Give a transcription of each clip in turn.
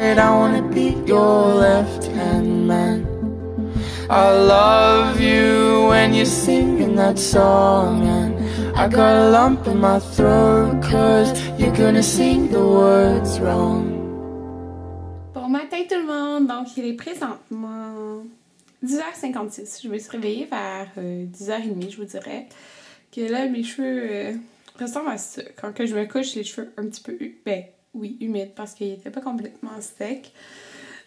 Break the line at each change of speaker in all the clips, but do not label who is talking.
I wanna be your left-hand man. I love you when you're singing that song, and I got a lump in my throat cause you're gonna sing the words wrong.
Bon matin tout le monde, donc il est présentement 10h56. Je me suis réveillée vers 10h30, je vous dirais. Que là, mes cheveux ressemblent à ça. Quand que je me couche, les cheveux un petit peu, humides parce qu'ils n'étaient pas complètement secs.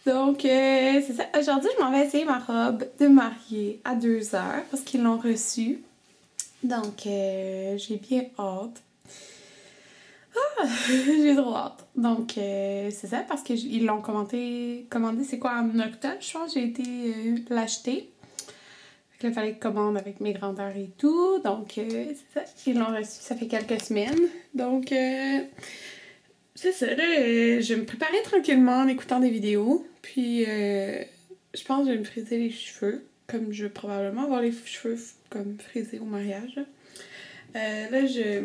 Donc, c'est ça. Aujourd'hui, je m'en vais essayer ma robe de mariée à 2h parce qu'ils l'ont reçue. Donc, j'ai bien hâte. Ah, j'ai trop hâte. Donc, c'est ça parce qu'ils l'ont commandé c'est quoi, en octobre, je pense, j'ai été l'acheter. Là, il fallait que je commande avec mes grandeurs et tout. Donc, c'est ça. Ils l'ont reçu, ça fait quelques semaines. Donc, c'est ça. Là, je vais me préparer tranquillement en écoutant des vidéos. Puis, je pense que je vais me friser les cheveux. Comme je vais probablement avoir les cheveux comme frisés au mariage. Là, j'ai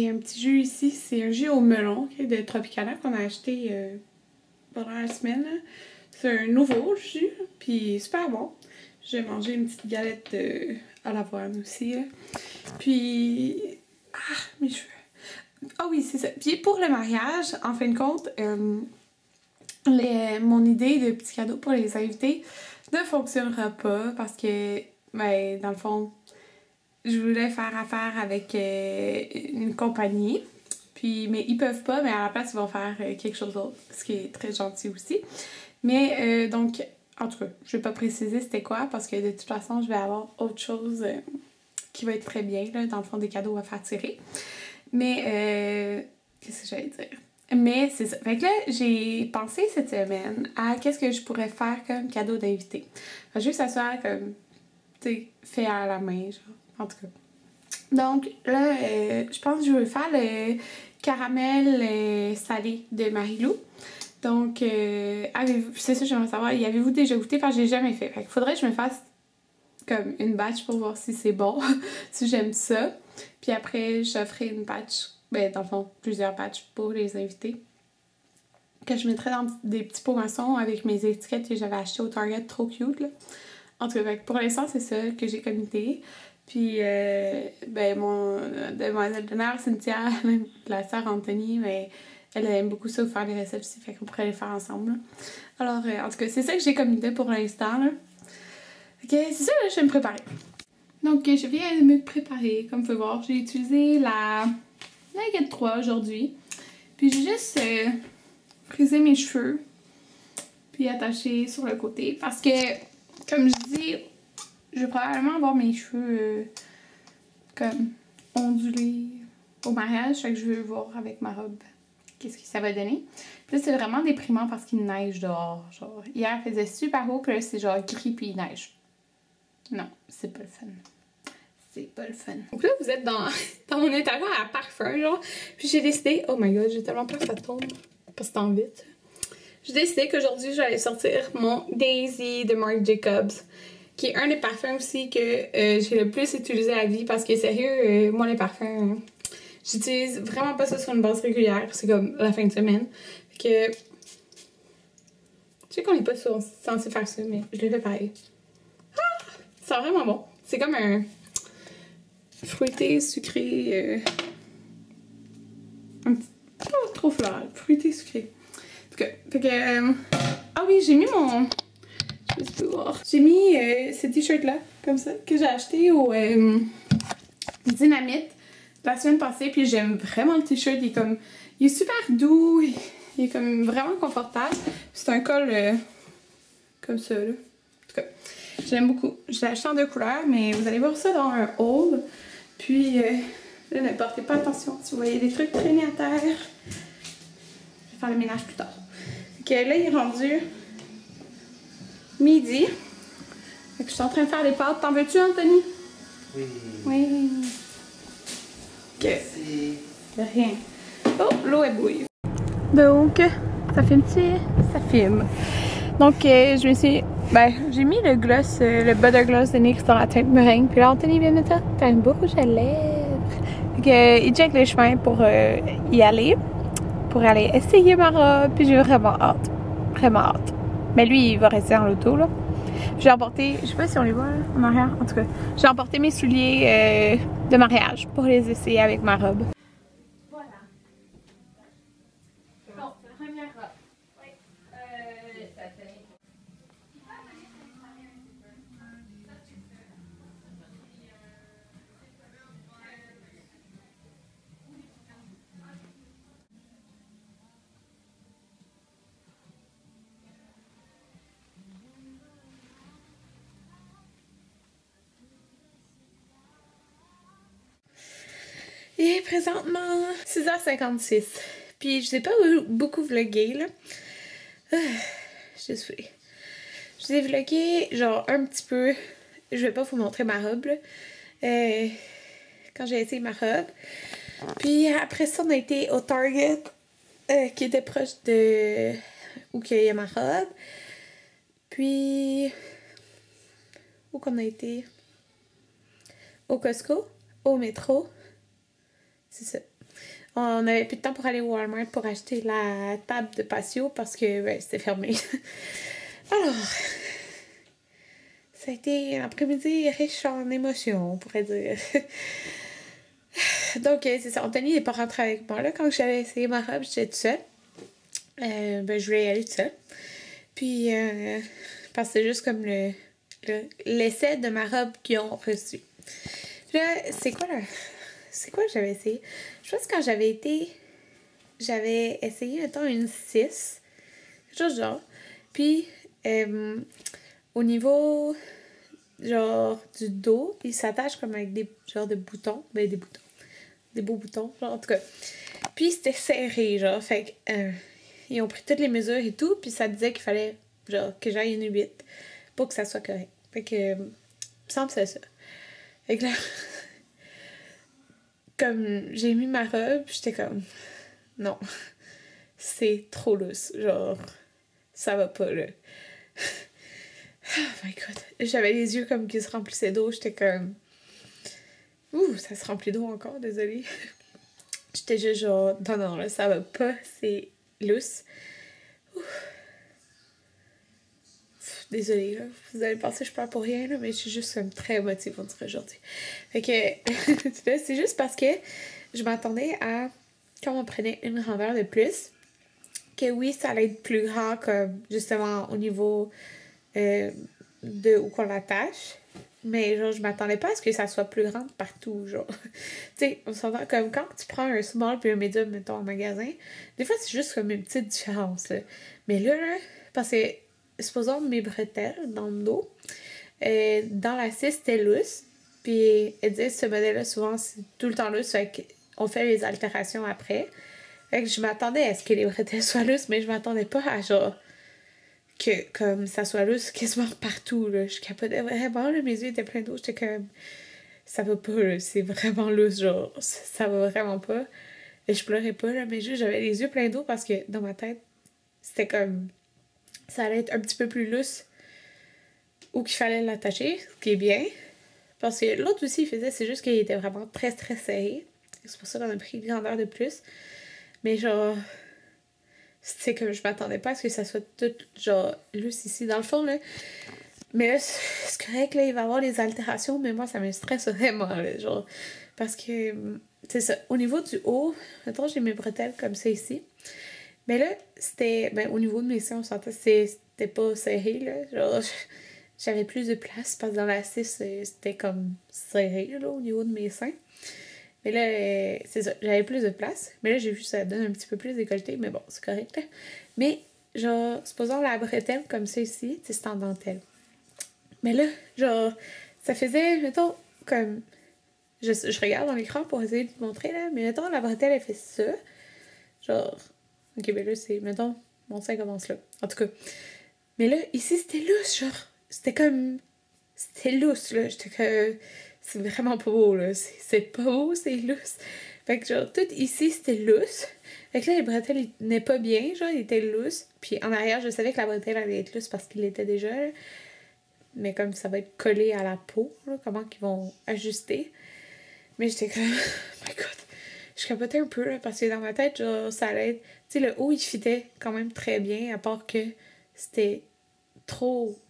un petit jus ici. C'est un jus au melon de Tropicana qu'on a acheté pendant la semaine. C'est un nouveau jus. Puis, super bon. J'ai mangé une petite galette à l'avoine aussi. Là. Puis, mes cheveux. Ah oui, c'est ça. Puis pour le mariage, en fin de compte, mon idée de petit cadeau pour les invités ne fonctionnera pas parce que, dans le fond, je voulais faire affaire avec une compagnie. Puis, mais ils peuvent pas, mais à la place, ils vont faire quelque chose d'autre, ce qui est très gentil aussi. Mais donc, en tout cas, je vais pas préciser c'était quoi parce que de toute façon, je vais avoir autre chose qui va être très bien, là, dans le fond, des cadeaux à faire tirer. Mais, qu'est-ce que j'allais dire? Mais c'est ça. Fait que là, j'ai pensé cette semaine à qu'est-ce que je pourrais faire comme cadeau d'invité. Fait que je veux que ça soit comme, tu sais, fait à la main, genre, en tout cas. Donc là, je pense que je veux faire le caramel salé de Marilou. Donc, c'est ça, j'aimerais savoir, y avez-vous déjà goûté? Parce que je l'ai jamais fait. Fait qu'il faudrait que je me fasse comme une batch pour voir si c'est bon, si j'aime ça. Puis après, j'offrirai une batch, dans le fond, plusieurs batchs pour les invités. Que je mettrais dans des petits pots maçons avec mes étiquettes que j'avais achetées au Target, trop cute, là. En tout cas, pour l'instant, c'est ça que j'ai comme idée. Puis, mon demoiselle d'honneur, Cynthia, la sœur Anthony, elle aime beaucoup ça, faire des recettes aussi, fait qu'on pourrait les faire ensemble. Là. Alors, en tout cas, c'est ça que j'ai comme idée pour l'instant, là. Ok, c'est ça, là, je vais me préparer. Donc, je viens de me préparer, comme vous pouvez voir. J'ai utilisé la Nugget 3 aujourd'hui. Puis, j'ai juste frisé mes cheveux, puis attaché sur le côté. Parce que, comme je dis, je vais probablement avoir mes cheveux comme ondulés au mariage. Fait que je veux voir avec ma robe qu'est-ce que ça va donner. Puis là, c'est vraiment déprimant parce qu'il neige dehors. Genre, hier, il faisait super haut, puis là, c'est genre gris puis il neige. Non, c'est pas le fun. C'est pas le fun. Donc là, vous êtes dans mon intérieur à parfum, genre. Puis j'ai décidé... Oh my god, j'ai tellement peur que ça tombe. Parce que c'est en vite. J'ai décidé qu'aujourd'hui, j'allais sortir mon Daisy de Marc Jacobs. Qui est un des parfums aussi que j'ai le plus utilisé à vie. Parce que sérieux, moi, les parfums... j'utilise vraiment pas ça sur une base régulière. C'est comme la fin de semaine. Fait que... je sais qu'on n'est pas censé faire ça, mais je l'ai fait pareil. C'est vraiment bon. C'est comme un fruité sucré. Un petit. Pas trop floral. Fruité sucré. En tout cas. Fait que. Ah oui, j'ai mis mon. Je sais pas si tu peux voir. J'ai mis ce t-shirt-là, comme ça, que j'ai acheté au Dynamite la semaine passée. Puis j'aime vraiment le t-shirt. Il est super doux. Il est comme vraiment confortable. C'est un col comme ça, là. En tout cas. J'aime beaucoup. Je l'ai acheté en 2 couleurs, mais vous allez voir ça dans un haul. Puis, là, ne portez pas attention. Si vous voyez des trucs traîner à terre, je vais faire le ménage plus tard. Ok, là, il est rendu midi. Fait que je suis en train de faire les pâtes. T'en veux-tu, Anthony?
Oui.
Oui. Ok.
Merci.
De rien. Oh, l'eau est bouille. Donc, ça filme-tu? Ça filme. Donc, je me suis... j'ai mis le gloss, le butter gloss de NYX dans la teinte meringue. Puis là, Anthony vient de me dire, t'as un beau rouge à lèvres. Fait que, il check les chemins pour y aller. pour aller essayer ma robe. Puis j'ai vraiment hâte. Vraiment hâte. Mais lui, il va rester dans l'auto, là. J'ai emporté, je sais pas si on les voit là, en arrière, en tout cas. J'ai emporté mes souliers de mariage pour les essayer avec ma robe. Voilà. Bon, première robe. Oui. Ça fait... Et présentement, 6h56. Puis je sais pas beaucoup vlogué là. Je suis saoulée. Je vous ai vlogué genre un petit peu. Je vais pas vous montrer ma robe là. Quand j'ai essayé ma robe. Puis après ça, on a été au Target qui était proche de où qu'il y a ma robe. Puis où qu'on a été? Au Costco, au métro. C'est ça. On avait plus de temps pour aller au Walmart pour acheter la table de patio parce que ben, c'était fermé. Alors, ça a été un après-midi riche en émotions, on pourrait dire. Donc, c'est ça. Anthony n'est pas rentré avec moi. Là, quand j'avais essayé ma robe, j'étais toute seule. Ben, je voulais y aller toute seule. Puis, parce que c'est juste comme l'essai de ma robe qu'ils ont reçu. Puis là, c'est quoi que j'avais essayé? Je pense que quand j'avais essayé, mettons, une 6. Quelque chose genre. Puis, au niveau, genre, du dos, il s'attache comme avec des genres de boutons. Ben, des boutons. Des beaux boutons, genre, en tout cas. Puis, c'était serré, genre. Fait que, ils ont pris toutes les mesures et tout. Puis, ça disait qu'il fallait, genre, que j'aille une 8 pour que ça soit correct. Fait que, il me semble que c'est ça. Fait que là... Comme j'ai mis ma robe, j'étais comme non, c'est trop lousse, genre ça va pas là. Oh my god, j'avais les yeux comme qui se remplissaient d'eau, j'étais comme ça se remplit d'eau encore, désolée. J'étais juste genre non là ça va pas, c'est lousse. Désolée, là. Vous allez penser que je pleure pour rien, là, mais je suis juste comme très émotive, on dirait, aujourd'hui. Fait que, c'est juste parce que je m'attendais à, quand on prenait une grandeur de plus, que oui, ça allait être plus grand, comme, justement, au niveau de où qu'on l'attache. Mais, genre, je m'attendais pas à ce que ça soit plus grand partout, genre. Tu sais, on s'entend comme quand tu prends un small puis un medium, mettons, en magasin, des fois, c'est juste comme une petite différence, là. Mais là, parce que supposons mes bretelles dans le dos, dans la 6 c'était lousse, puis elle disait ce modèle-là souvent c'est tout le temps lousse, fait qu'on fait les altérations après. Fait que je m'attendais à ce que les bretelles soient lousses, mais je m'attendais pas à genre que comme ça soit lousse quasiment partout, là. Je capotais vraiment, là, mes yeux étaient pleins d'eau, j'étais comme ça va pas, là, c'est vraiment lousse, genre ça va vraiment pas. Et je pleurais pas, là, mais juste j'avais les yeux pleins d'eau parce que dans ma tête c'était comme ça allait être un petit peu plus lousse ou qu'il fallait l'attacher, ce qui est bien. Parce que l'autre aussi, il faisait, c'est juste qu'il était vraiment très, très serré. C'est pour ça qu'on a pris une grandeur de plus. Mais genre, c'est comme je m'attendais pas à ce que ça soit tout, genre, lousse ici. Dans le fond, là, mais là, c'est correct, là, il va y avoir des altérations, mais moi, ça me stresse vraiment, là, genre. Parce que, c'est ça, au niveau du haut, mettons, j'ai mes bretelles comme ça ici. Mais là, c'était... Ben, au niveau de mes seins, on sentait que c'était pas serré, là. Genre, j'avais plus de place parce que dans la 6, c'était comme serré, là, au niveau de mes seins. Mais là, c'est ça, j'avais plus de place. Mais là, j'ai vu que ça donne un petit peu plus de décolleté, mais bon, c'est correct, là. Mais, genre, supposons la bretelle comme ça ici, c'est en dentelle. Mais là, genre, ça faisait, mettons, comme... Je regarde dans l'écran pour essayer de vous montrer, là, mais mettons, la bretelle, elle fait ça. Genre... Ok, ben là, c'est, mettons, mon sein commence là. En tout cas. Mais là, ici, c'était lousse, genre. C'était comme... C'était lousse, là. J'étais que... C'est vraiment pas beau, là. C'est pas beau, c'est lousse. Fait que, genre, tout ici, c'était lousse. Fait que là, les bretelles, ils tenaient pas bien, genre, ils étaient lousses. Puis en arrière, je savais que la bretelle allait être lousse parce qu'il l'était déjà, là. Mais comme ça va être collé à la peau, là, comment qu'ils vont ajuster. Mais j'étais comme... Oh my god. je capotais un peu, là, parce que dans ma tête, genre, ça allait être... Tu sais, le haut, il fitait quand même très bien, à part que c'était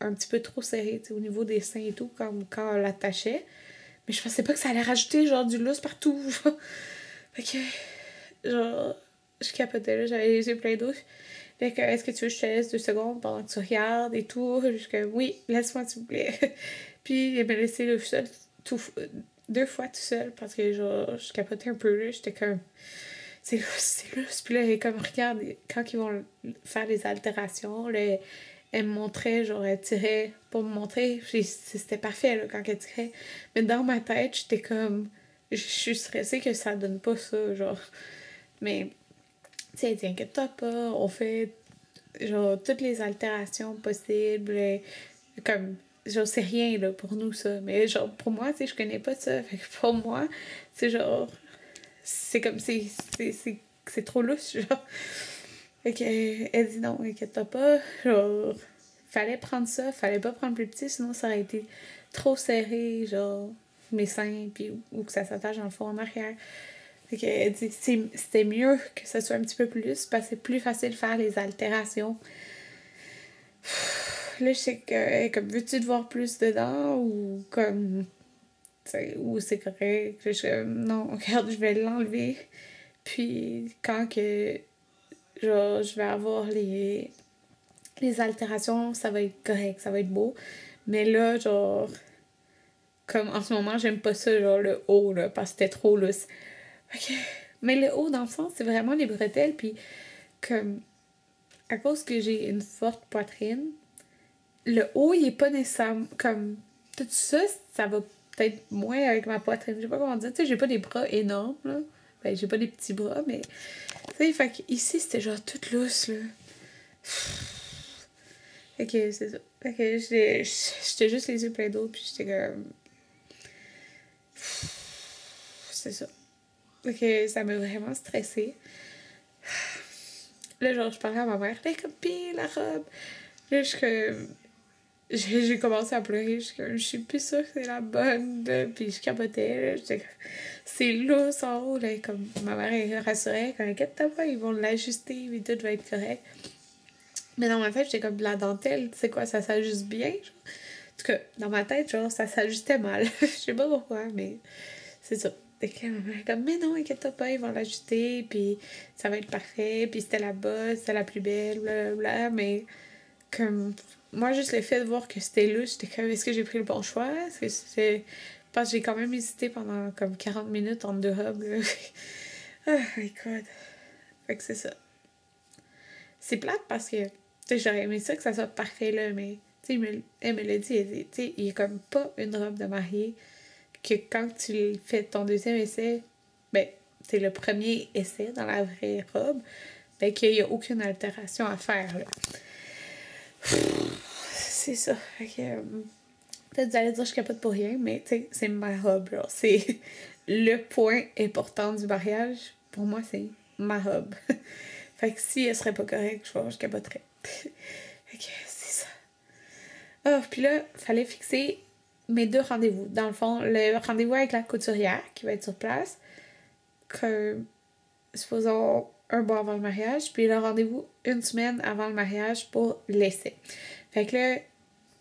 un petit peu trop serré, tu sais, au niveau des seins et tout, comme quand on l'attachait. Mais je pensais pas que ça allait rajouter, genre, du lousse partout, genre. Fait que, genre, je capotais, là, j'avais les yeux pleins d'eau. Fait que, est-ce que tu veux que je te laisse 2 secondes pendant que tu regardes et tout? Je suis comme, oui, laisse-moi, s'il vous plaît. Puis, il m'a laissé le seul, 2 fois tout seul, parce que, genre, je capotais un peu, là, j'étais comme... C'est lousse. Puis là, elle est comme, regarde, quand ils vont faire les altérations, là, elle me montrait, genre, elle tirait pour me montrer. C'était parfait, là, quand elle tirait. Mais dans ma tête, j'étais comme... Je suis stressée que ça donne pas ça, genre. Mais, tu sais, t'inquiète-toi pas, on fait, genre, toutes les altérations possibles. Comme, genre, c'est rien, là, pour nous, ça. Mais, genre, pour moi, tu sais, je connais pas ça. Fait que pour moi, c'est genre... C'est comme, c'est trop louche, genre. Fait qu'elle dit non, inquiète-toi pas, genre, fallait prendre ça, fallait pas prendre plus petit, sinon ça aurait été trop serré, genre, mes seins, puis ou que ça s'attache dans le fond en arrière. Fait qu'elle dit c'était mieux que ça soit un petit peu plus, parce que c'est plus facile de faire les altérations. Là, je sais que, comme, veux-tu te voir plus dedans, ou comme... ou c'est correct. Je suis comme, non, regarde, je vais l'enlever. Puis quand que genre, je vais avoir les altérations, ça va être correct, ça va être beau. Mais là, genre, comme en ce moment, j'aime pas ça, genre le haut, là, parce que c'était trop lousse. Ok. Mais le haut, dans le sens, c'est vraiment les bretelles. Puis comme, à cause que j'ai une forte poitrine, le haut, il est pas nécessairement comme... Tout ça, ça va peut-être moins avec ma poitrine. Je sais pas comment dire. Tu sais, j'ai pas des bras énormes, là. Ben, j'ai pas des petits bras, mais... Tu sais, fait qu'ici, c'était genre toute lousse, là. Fait que c'est ça. Fait que j'étais juste les yeux pleins d'eau, puis j'étais comme... C'est ça. Fait que ça m'a vraiment stressée. Là, genre, je parlais à ma mère. Là, comme, pis la robe. Là, je suis comme... J'ai commencé à pleurer, je suis plus sûre que c'est la bonne, là. Puis je capotais, là, j'étais comme, c'est lousse en haut, là, comme ma mère elle rassurait, comme, inquiète-toi pas, ils vont l'ajuster, puis tout va être correct. Mais dans ma tête, j'étais comme, la dentelle, tu sais quoi, ça s'ajuste bien, genre. En tout cas, dans ma tête, genre, ça s'ajustait mal, je sais pas pourquoi, mais c'est ça. Fait que ma mère est comme, mais non, inquiète-toi pas, ils vont l'ajuster, puis ça va être parfait, puis c'était la bosse, c'était la plus belle, blablabla, mais comme... Moi, juste le fait de voir que c'était louche, j'étais comme, est-ce que j'ai pris le bon choix? Est-ce que c'est... Parce que j'ai quand même hésité pendant comme 40 minutes entre 2 robes, là. Oh my god. Fait que c'est ça. C'est plate parce que, tu sais, j'aurais aimé ça que ça soit parfait, là, mais, tu sais, elle me l'a dit, elle dit, tu sais, il y a comme pas une robe de mariée que quand tu fais ton deuxième essai, ben, c'est le premier essai dans la vraie robe, ben, qu'il y a aucune altération à faire, là. C'est ça. Fait que, peut-être que vous allez dire que je capote pour rien, mais tu sais, c'est ma robe, genre. C'est le point important du mariage. Pour moi, c'est ma robe. Fait que si elle serait pas correcte, je capoterais. Fait que c'est ça. Ah, puis là, fallait fixer mes 2 rendez-vous. Dans le fond, le rendez-vous avec la couturière qui va être sur place, que, supposons, un mois avant le mariage, puis le rendez-vous 1 semaine avant le mariage pour l'essai. Fait que là,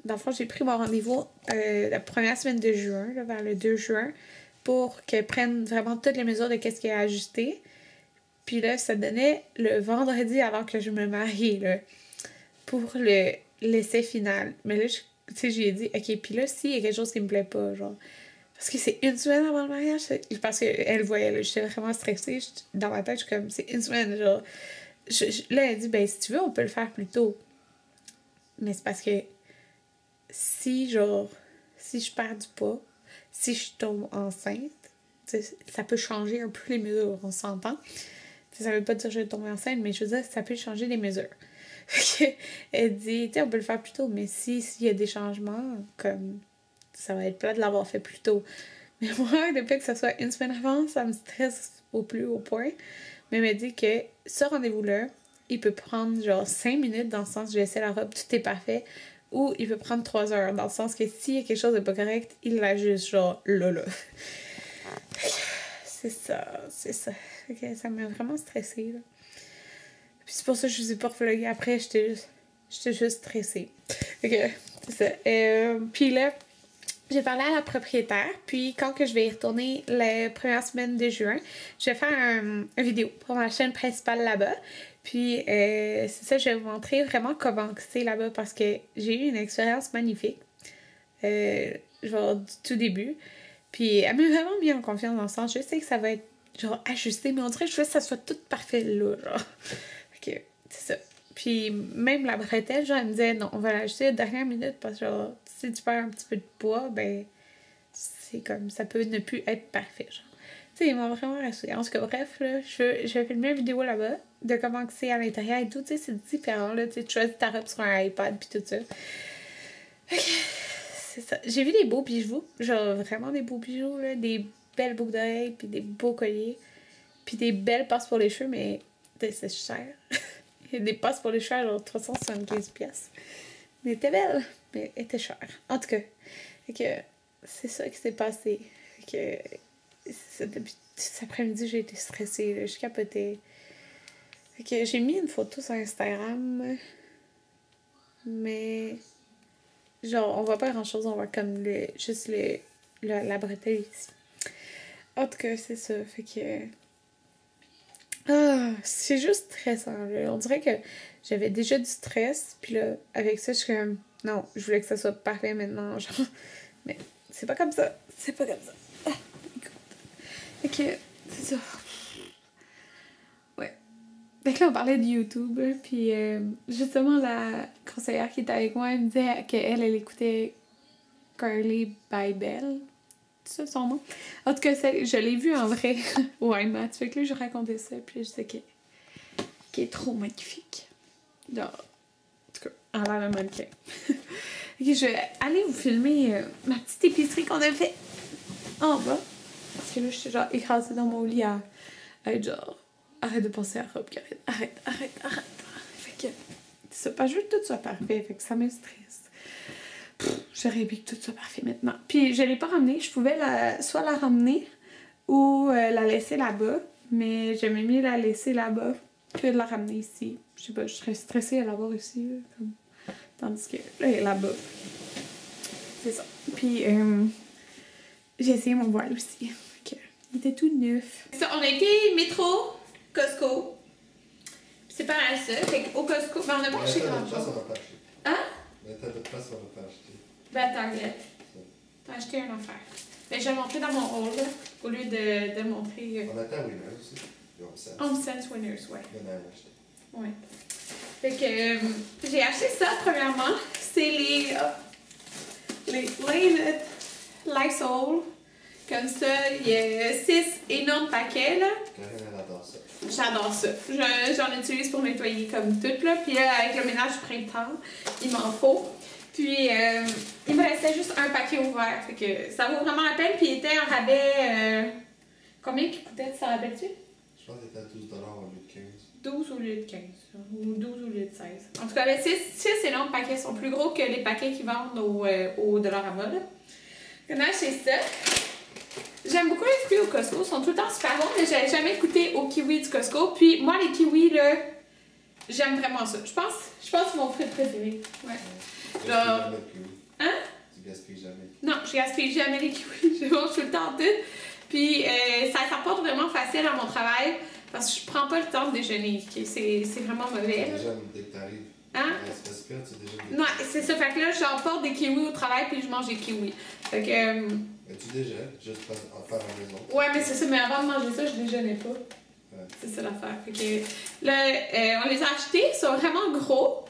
dans le fond, j'ai pris mon rendez-vous la première semaine de juin, là, vers le 2 juin, pour qu'elle prenne vraiment toutes les mesures de qu'est-ce qui est ajusté. Puis là, ça donnait le vendredi avant que je me marie, là, pour l'essai final. Mais là, tu sais, j'ai dit, ok, puis là, s'il y a quelque chose qui me plaît pas, genre, parce que c'est 1 semaine avant le mariage, parce qu'elle voyait, là, j'étais vraiment stressée, dans ma tête, je suis comme, c'est 1 semaine, genre, là, elle dit, ben, si tu veux, on peut le faire plus tôt. Mais c'est parce que si je perds du poids, si je tombe enceinte, ça peut changer un peu les mesures, on s'entend. Ça veut pas dire que je vais tomber enceinte, mais je veux dire, ça peut changer les mesures. Elle dit, on peut le faire plus tôt, mais s'il y a des changements, comme, ça va être plat de l'avoir fait plus tôt. Mais moi, depuis que ça soit 1 semaine avant, ça me stresse au plus haut point. Mais elle m'a dit que ce rendez-vous-là, il peut prendre genre 5 minutes dans le sens je laissais la robe, tout est parfait. Ou il peut prendre 3 heures dans le sens que s'il y a quelque chose de pas correct, il l'ajuste genre là. C'est ça. Fait que ça m'a vraiment stressée, là. Puis c'est pour ça que je vous ai pas revlogué après, j'étais juste stressée. Fait que, c'est ça. Puis là, j'ai parlé à la propriétaire, puis quand que je vais y retourner la première semaine de juin, je vais faire une vidéo pour ma chaîne principale là-bas. Puis c'est ça, je vais vous montrer vraiment comment c'est là-bas parce que j'ai eu une expérience magnifique. Genre du tout début. Puis elle m'a vraiment mis en confiance dans le sens, je sais que ça va être genre ajusté, mais on dirait que je veux que ça soit tout parfait là, genre. Fait que c'est ça. Puis même la bretelle, genre, elle me disait non, on va l'ajuster à la dernière minute parce que genre, si tu perds un petit peu de poids, ben c'est comme ça peut ne plus être parfait, genre. Tu sais, ils m'ont vraiment rassuré. En tout cas, bref, là, je vais filmer une vidéo là-bas de comment c'est à l'intérieur et tout, tu sais, c'est différent, là, tu sais, tu choisis ta robe sur un iPad puis tout ça. Ok, c'est ça. J'ai vu des beaux bijoux, genre vraiment des beaux bijoux, là, des belles boucles d'oreilles puis des beaux colliers puis des belles passes pour les cheveux, mais c'est cher. Il y a des passes pour les cheveux, genre 375$. Mais elle était belle, mais elle était chère. En tout cas, c'est ça qui s'est passé. Depuis cet après-midi, j'ai été stressée. Là, je capotais. J'ai mis une photo sur Instagram. Mais genre, on voit pas grand-chose. On voit comme juste la bretelle ici. En tout cas, c'est ça. Fait que... Ah, c'est juste stressant, là. On dirait que j'avais déjà du stress, puis là, avec ça, je suis comme... Non, je voulais que ça soit parfait maintenant, genre... Mais c'est pas comme ça. C'est pas comme ça. Ah, fait que, c'est ça. Ouais. Fait que là, on parlait de YouTube, puis justement, la conseillère qui était avec moi, elle me disait qu'elle écoutait Carly Bybel. C'est ça son nom? En tout cas, je l'ai vu en vrai au IMAX. Fait que là, je racontais ça, puis je disais qu'elle est trop magnifique. Genre, en tout cas, elle a l'air de mannequin. Ok, je vais aller vous filmer ma petite épicerie qu'on a fait en bas. Parce que là, je suis genre écrasée dans mon lit à être genre, arrête de penser à la robe, Karine. Arrête. Fait que, c'est ça, pas juste tout soit parfait, fait que ça me stresse. J'aurais aimé que tout soit parfait maintenant. Puis je l'ai pas ramenée. Je pouvais soit la ramener ou la laisser là-bas. Mais j'aimais mieux la laisser là-bas que de la ramener ici. Je sais pas, je serais stressée à l'avoir ici. Là, comme... Tandis que là, elle est là-bas. C'est ça. Puis j'ai essayé mon voile aussi. Okay. Il était tout neuf. Ça, on a été métro, Costco. C'est pas mal ça. Fait qu'au Costco, ben on a pas acheté grand-chose. Hein?
Mais t'as de place, on va pas acheter.
Ben, Target. T'as acheté une affaire. Ben, je vais le montrer dans mon haul, là, au lieu de le montrer.
On attend Winners aussi.
Home Sense Winners, ouais.
On a acheté.
Ouais. Fait que j'ai acheté ça, premièrement. C'est les Lysol. Comme ça, il y a 6 énormes paquets, là.
Karine, elle adore ça.
J'adore ça. J'en utilise pour nettoyer comme tout, là. Puis là, avec le ménage du printemps, il m'en faut. Puis, il me restait juste un paquet ouvert. Fait que ça vaut vraiment la peine. Puis, il était en rabais... combien il coûtait, tu t'en rappelles-tu?
Je pense qu'il était à 12$ au lieu de 15.
12 au lieu de 15. Ou 12 au lieu de 16. En tout cas, les 6 énormes paquets sont plus gros que les paquets qu'ils vendent au Dollarama, là. On a acheté ça. J'aime beaucoup les fruits au Costco. Ils sont tout le temps super bons, mais j'avais jamais goûté aux kiwis du Costco. Puis, moi, les kiwis, là, j'aime vraiment ça. Je pense que c'est mon fruit préféré. Ouais.
Tu
Genre...
gaspilles jamais le kiwi.
Hein?
Tu gaspilles jamais.
Non, je gaspille jamais les kiwis. Je mange tout le temps tout. Puis ça s'apporte vraiment facile à mon travail parce que je prends pas le temps de déjeuner. C'est vraiment mauvais.
Déjà, dès que t'arrives.
Hein?
C'est pas super, tu déjà des...
Non, c'est ça. Fait que là, j'emporte des kiwis au travail puis je mange des kiwis. Fait que...
Mais tu déjeunes, juste en faire à la maison.
Ouais, mais c'est ça. Mais avant de manger ça, je déjeunais pas.
Ouais.
C'est ça l'affaire. Fait que là, on les a achetés. Ils sont vraiment gros.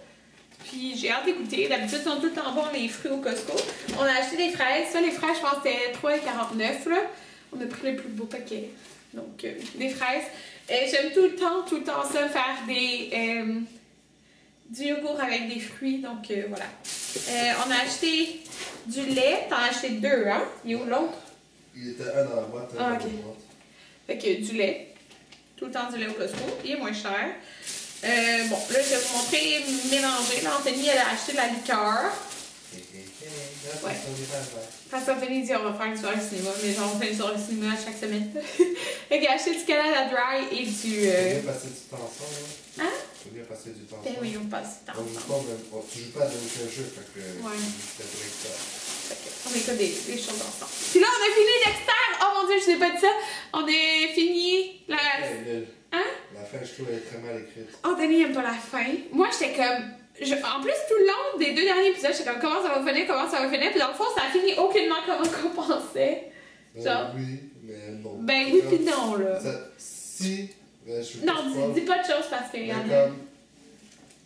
Puis j'ai hâte d'écouter. D'habitude, ils sont tout le temps bons les fruits au Costco. On a acheté des fraises. Ça, les fraises, je pense que c'était 3,49 là. On a pris les plus beaux paquets. Donc, des fraises. J'aime tout le temps ça, faire du yogourt avec des fruits. Donc, voilà. On a acheté du lait. T'en as acheté 2, hein? Il est où l'autre?
Il était un dans la boîte, un dans la boîte.
Fait que du lait. Tout le temps du lait au Costco. Il est moins cher. Bon, là, je vais vous montrer mélanger. Là, Anthony, elle a acheté de la liqueur.
ça, c'est un hiver vert.
Parce qu'Anthony dit on va faire une soirée cinéma, mais genre on fait une soirée cinéma à chaque semaine. Fait qu'il a acheté du Canada Dry et du.
On peut bien passer du temps ensemble, hein?
Hein?
On peut bien passer du temps
Ben
ensemble.
oui, on passe du temps
On joue
ensemble.
pas même. Tu joues pas à aucun jeu, fait que.
Ouais.
C'est vrai que ça.
On écoute des choses ensemble. Puis là, on a fini Dexter! Oh mon dieu, je t'ai pas dit ça! On a fini la. Hein?
La fin, je trouve, elle est très mal écrite.
Anthony aime pas la fin. Moi, j'étais comme. En plus, tout le long des 2 derniers épisodes, j'étais comme comment ça va finir, comment ça va finir. Puis dans le fond, ça a fini aucunement comme on pensait. Genre.
Oui, mais non.
Ben oui, puis non, là.
Si. Je veux
Non, dis pas de choses parce qu'il y en a.
comme.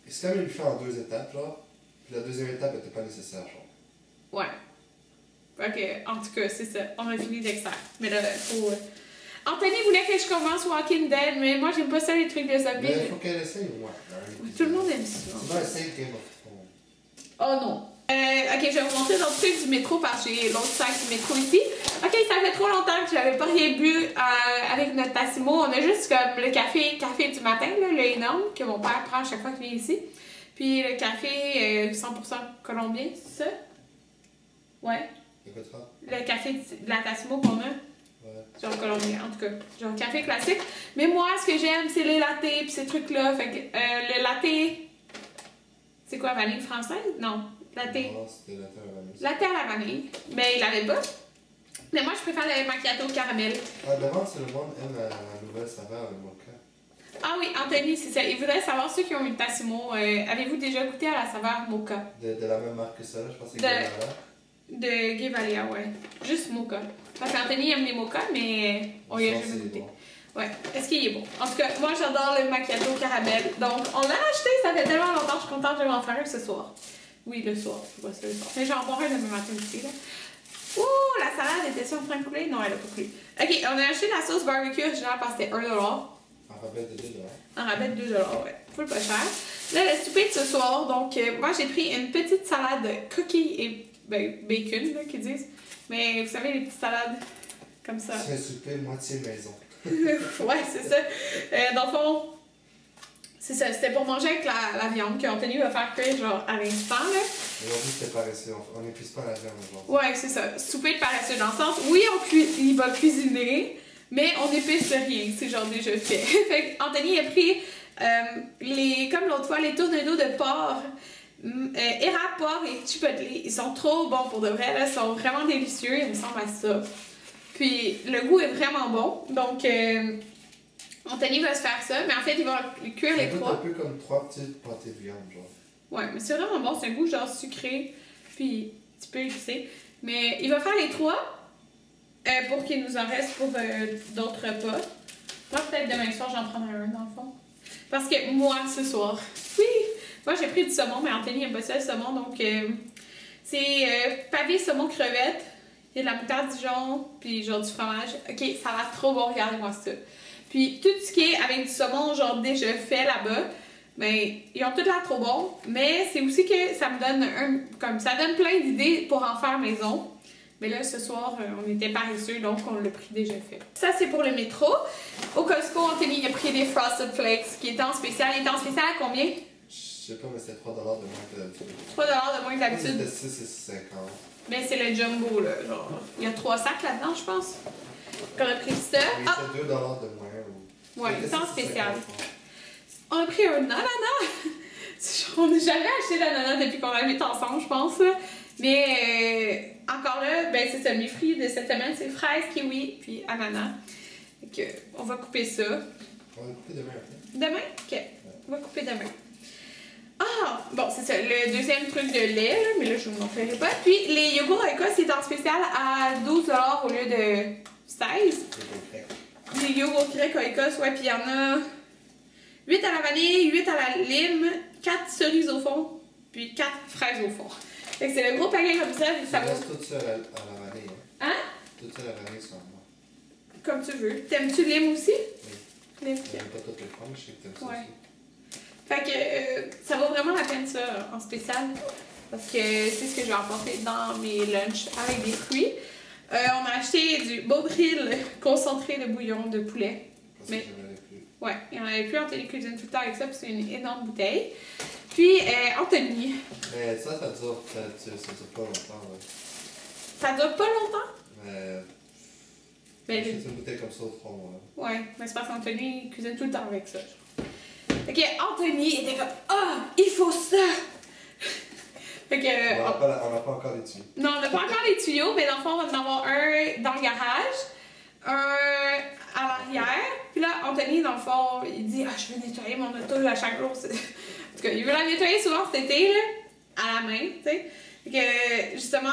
C'est quand même fait en 2 étapes, genre. Puis la deuxième étape était pas nécessaire, genre.
Ouais. Ok, en tout cas, c'est ça. On a fini Dexter. Mais là, faut. Anthony voulait que je commence Walking Dead, mais moi, j'aime pas ça, les trucs de zombies.
Mais il faut qu'elle essaye au moins.
Tout le monde aime ça.
Sinon, essaye Game of Thrones.
Oh non. Ok, je vais vous montrer l'autre truc du métro parce que j'ai l'autre sac du métro ici. Ok, ça fait trop longtemps que j'avais pas rien bu avec notre Tassimo. On a juste comme le café du matin, là, le énorme, que mon père prend à chaque fois qu'il vient ici. Puis le café 100% colombien, c'est ça? Ouais.
De quoi tu parles?
Le café de la Tassimo qu'on a.
Ouais.
Genre colombien, en tout cas. Genre café classique. Mais moi, ce que j'aime, c'est les lattés pis ces trucs-là. Fait que le latte. C'est quoi, vanille française? Non. Latte.
Non, c'était latte à la vanille.
Latte à la vanille. Mais il l'avait pas. Mais moi, je préfère le macchiato au caramel.
Ah, devant, c'est le monde aime la nouvelle saveur, le mocha.
Ah oui, Anthony, c'est ça. Il voudrait savoir ceux qui ont eu le Tassimo. Avez-vous déjà goûté à la saveur mocha?
De la même marque que ça, là, je pense que c'est
De-
Guevara.
De Gevalia, ouais. Juste mocha. Parce qu'Anthony aime les mochas, mais on y a
Ça,
jamais
c'est
goûté.
bon.
Ouais. Est-ce qu'il est bon? En tout cas, moi, j'adore le macchiato au caramel. Donc, on l'a acheté, ça fait tellement longtemps. Je suis contente de m'en faire un ce soir. Oui, le soir. Je vois ça le soir. Mais j'en boire un demain matin aussi, là. Ouh, la salade était-elle en train de couler? Non, elle a pas coulé. Ok, on a acheté la sauce barbecue originale parce que c'était 1$.
En rabais de 2$.
En rabais de 2$, ouais. Full pas cher. Là, le souper de ce soir, donc, moi, j'ai pris une petite salade de coquilles et bacon, là, qu'ils disent. Mais vous savez, les petites salades comme ça.
C'est un souper moitié maison.
Ouais, c'est ça. Dans le fond, c'est ça. C'était pour manger avec la viande qu'Anthony va faire cuire, genre, à l'instant, là.
Aujourd'hui, c'était paresseux. On n'épuise pas la viande aujourd'hui.
Ouais, c'est ça. Souper de paresseux dans le sens, oui, il va cuisiner, mais on n'épice rien. C'est genre déjà fait. Fait qu'Anthony a pris, comme l'autre fois, les tournedos de porc. Érable, porc et chipotle, ils sont trop bons pour de vrai, là, ils sont vraiment délicieux, ils ressemblent à ça. Puis le goût est vraiment bon, donc Anthony va se faire ça, mais en fait il va cuire les
Ça goûte un
trois.
peu comme 3 petites pâtés de viande, genre.
Ouais, mais c'est vraiment bon, c'est un goût genre sucré, puis un petit peu épicé. Mais il va faire les trois pour qu'il nous en reste pour d'autres repas. Moi peut-être demain soir j'en prendrai un dans le fond. Parce que moi ce soir, oui! Moi, j'ai pris du saumon, mais Anthony n'aime pas ça, le saumon. Donc, c'est pavé saumon crevette. Il y a de la moutarde Dijon, puis genre du fromage. Ok, ça a l'air trop bon, regardez-moi ça. Puis, tout ce qui est avec du saumon, genre déjà fait là-bas, ben, ils ont tout l'air trop bon. Mais c'est aussi que ça me donne ça donne plein d'idées pour en faire maison. Mais là, ce soir, on était paresseux, donc on l'a pris déjà fait. Ça, c'est pour le métro. Au Costco, Anthony a pris des Frosted Flakes qui étaient en spécial. Il était en spécial à combien?
Je sais pas, mais c'était 3$ de moins que d'habitude.
3$ de moins que d'habitude.
C'était 6,50$.
Mais c'est le jumbo, là. Genre, il y a 3 sacs là-dedans, je pense. Qu'on a pris ça.
Oui,
Ah!
c'était 2$ de moins. Ou...
Ouais,
C'était
c'est en
6,50$.
spécial. On a pris un ananas. On n'a jamais acheté d'ananas depuis qu'on habite ensemble, je pense. Là. Mais encore là, ben c'est ça. Mes fruits de cette semaine, c'est fraises, kiwi, puis ananas. Donc, on va couper ça.
On va couper demain, ok?
Demain? Ok. On va couper demain. Ah! Bon, c'est ça. Le deuxième truc de lait, là, mais là, je ne vous montrerai pas. Puis, les yogourts Oikos, c'est en spécial à 12$ au lieu de 16$. Les yogourts grecs Oikos, ouais, puis il y en a 8 à la vanille, 8 à la lime, 4 cerises au fond, puis 4 fraises au fond. Fait que c'est le gros paquet comme ça, puis ça
Ça
vaut...
reste tout seul à la vanille.
Hein?
Tout seul à la vanille, c'est moi.
Comme tu veux. T'aimes-tu lime aussi?
Oui.
Lime.
J'aime pas toutes les formes, mais je sais que t'aimes ça
Ouais.
aussi.
Fait que ça vaut vraiment la peine ça en spécial parce que c'est ce que je vais apporter dans mes lunchs avec des fruits. On a acheté du Bovril concentré de bouillon de poulet.
Parce que
Mais-
j'en avais plus.
Ouais, il y en avait plus en télécuisine tout le temps avec ça, puis c'est une énorme bouteille. Puis Anthony.
Mais ça dure pas longtemps. Ouais.
Ça dure pas longtemps?
J'ai acheté une bouteille comme ça au 3 mois.
Ouais, mais c'est parce qu'Anthony cuisine tout le temps avec ça. Fait que Anthony était comme ah, il faut ça! Fait que.
On n'a pas encore les tuyaux.
Non, on n'a pas encore les tuyaux, mais dans le fond, on va en avoir un dans le garage, un à l'arrière. Puis là, Anthony, dans le fond, il dit ah, je veux nettoyer mon auto à chaque jour. En tout cas, il veut la nettoyer souvent cet été, là, à la main, tu sais. Fait que justement.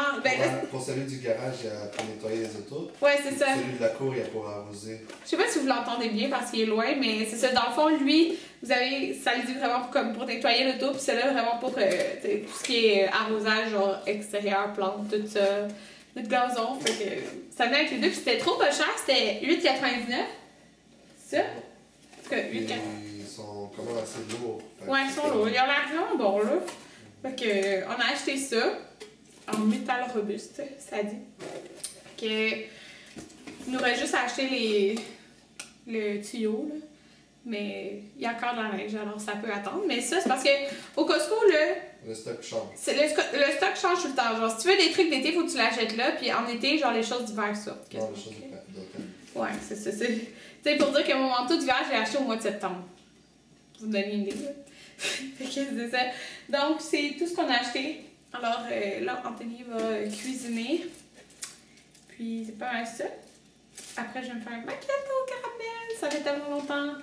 Pour celui du garage, il y a pour nettoyer les autos.
Ouais, c'est ça.
Celui de la cour, il y a pour arroser.
Je sais pas si vous l'entendez bien parce qu'il est loin, mais c'est ça. Dans le fond, lui, vous avez, ça le dit vraiment comme pour nettoyer l'auto, puis celui-là vraiment pour tout ce qui est arrosage, genre extérieur, plantes, tout ça, notre gazon. Fait que ça venait avec les deux, puis c'était trop pas cher, c'était 8,99. C'est ça? En tout cas, 8,99.
Ils sont quand même assez lourds.
Ouais, ils sont lourds. Ils ont l'air vraiment bons, là. Fait que, on a acheté ça en métal robuste, ça dit. Fait que, il nous reste juste à acheter le tuyau, là. Mais il y a encore de la neige, alors ça peut attendre. Mais ça, c'est parce que au Costco,
le stock change.
Le stock change tout le temps. Genre, si tu veux des trucs d'été, faut que tu l'achètes là. Puis en été, genre, les choses d'hiver sortent.
Non, les choses d'automne.
Ouais, c'est ça. Tu sais, pour dire que mon manteau d'hiver, je l'ai acheté au mois de septembre. Vous me donnez une idée, là. Fait que c'est ça. Donc, c'est tout ce qu'on a acheté. Alors, là, Anthony va cuisiner. Puis, c'est pas mal ça. Après, je vais me faire un macchiato au caramel. Ça fait tellement longtemps.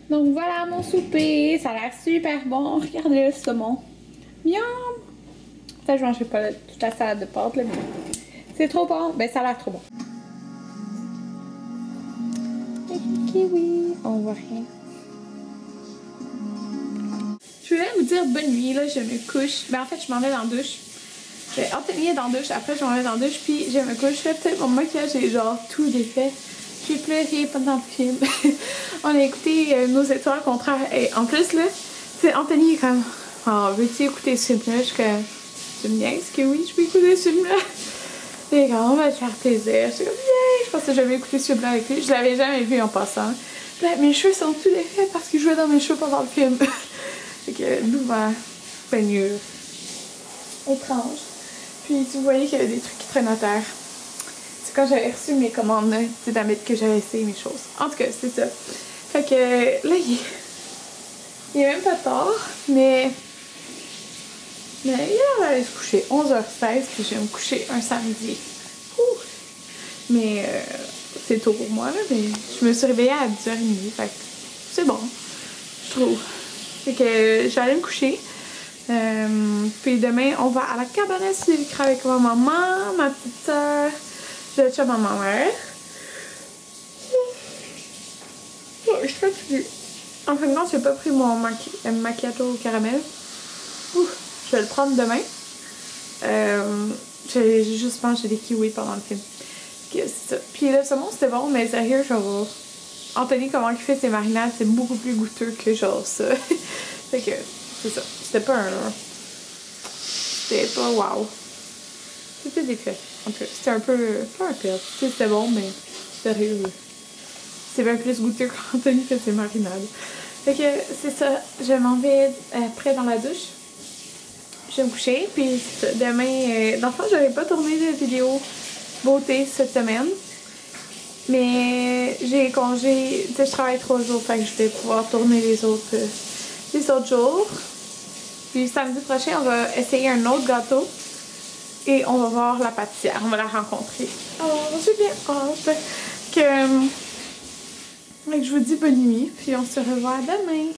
Donc, voilà mon souper. Ça a l'air super bon. Regardez le saumon. Miam! Ça, je mangerai pas toute la salade de pâtes, là, mais c'est trop bon. Ben, ça a l'air trop bon. Kiwi. On voit rien. Je voulais vous dire bonne nuit, là, je me couche. Ben en fait, je m'en vais dans la douche. Anthony est dans la douche, après je m'en vais dans la douche, puis je me couche. Peut-être mon maquillage est genre tout défait. J'ai pleuré pendant le film. On a écouté Nos étoiles contraires. Et en plus, là, c'est Anthony est comme oh, veux-tu écouter ce film-là? Je suis comme tu me niaises que oui, je peux écouter ce film-là. Et comme on va te faire plaisir. Je suis comme yeah! Je pensais que j'avais écouté ce film-là avec lui. Je l'avais jamais vu en passant. Là, mes cheveux sont tout défaits parce que je jouais dans mes cheveux pendant le film. Fait que nous, c'est mieux. Étrange. Puis tu voyais qu'il y avait des trucs qui traînent à terre. C'est quand j'avais reçu mes commandes, c'est d'admettre que j'avais essayé mes choses. En tout cas, c'est ça. Fait que là, il est même pas tard, mais il va aller se coucher 11h16, puis je vais me coucher un samedi. Ouh. Mais c'est tôt pour moi, là, mais je me suis réveillée à 10h30. Fait que c'est bon, je trouve. Fait que je vais aller me coucher. Puis demain, on va à la cabane sucre avec ma maman, ma petite soeur, le chum à ma mère. Oh, je suis fatiguée. En fin de compte, j'ai pas pris mon macchiato au caramel. Ouh, je vais le prendre demain. J'ai juste mangé des kiwis pendant le film. Puis le saumon, c'était bon, mais sérieux, genre... Anthony, comment il fait ses marinades, c'est beaucoup plus goûteux que genre ça. Fait que, c'est ça. C'était pas c'était pas wow. C'était défait. En tout cas, c'était un peu... pas un pire. C'était bon, mais sérieux. C'est bien plus goûteux quand Anthony fait ses marinades. Fait que, c'est ça. Je m'en vais après dans la douche. Je vais me coucher. Puis demain... dans le fond, j'aurais pas tourné de vidéo beauté cette semaine. Mais j'ai congé, tu sais, je travaille 3 jours, fait que je vais pouvoir tourner les autres jours. Puis samedi prochain, on va essayer un autre gâteau et on va voir la pâtissière, on va la rencontrer. Alors, j'ai bien hâte que je vous dis bonne nuit, puis on se revoit demain.